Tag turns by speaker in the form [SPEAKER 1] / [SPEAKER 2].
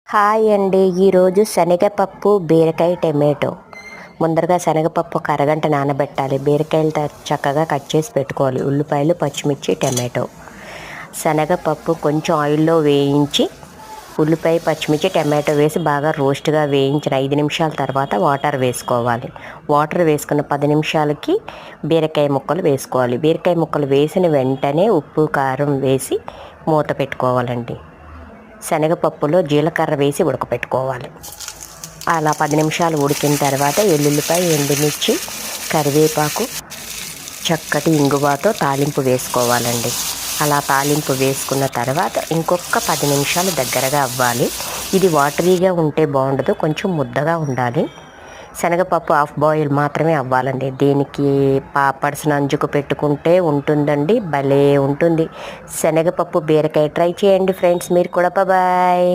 [SPEAKER 1] Hi అండి. ఈరోజు శనగపప్పు బీరకాయ టమాటో. ముందరగా శనగపప్పు ఒక అరగంట నానబెట్టాలి. బీరకాయలు చక్కగా కట్ చేసి పెట్టుకోవాలి. ఉల్లిపాయలు, పచ్చిమిర్చి, టమాటో. శనగపప్పు కొంచెం ఆయిల్లో వేయించి ఉల్లిపాయ, పచ్చిమిర్చి, టమాటో వేసి బాగా రోస్ట్గా వేయించిన 5 నిమిషాల తర్వాత వాటర్ వేసుకోవాలి. వాటర్ వేసుకున్న 10 నిమిషాలకి బీరకాయ ముక్కలు వేసుకోవాలి. బీరకాయ ముక్కలు వేసిన వెంటనే ఉప్పు, కారం వేసి మూత పెట్టుకోవాలండి. శనగపప్పులో జీలకర్ర వేసి ఉడకపెట్టుకోవాలి. అలా 10 నిమిషాలు ఉడికిన తర్వాత ఎల్లుల్లిపాయ, ఎండుమిర్చి, కరివేపాకు, చక్కటి ఇంగువతో తాలింపు వేసుకోవాలండి. అలా తాలింపు వేసుకున్న తర్వాత ఇంకొక 10 నిమిషాలు దగ్గరగా అవ్వాలి. ఇది వాటరీగా ఉంటే బాగుండదు, కొంచెం ముద్దగా ఉండాలి. శనగపప్పు హాఫ్ బాయిల్ మాత్రమే అవ్వాలండి. దీనికి పాపడ్స్ నంజుకు పెట్టుకుంటే ఉంటుందండి, భలే ఉంటుంది. శనగపప్పు బీరకాయ ట్రై చేయండి ఫ్రెండ్స్, మీరు కూడా. బాయ్.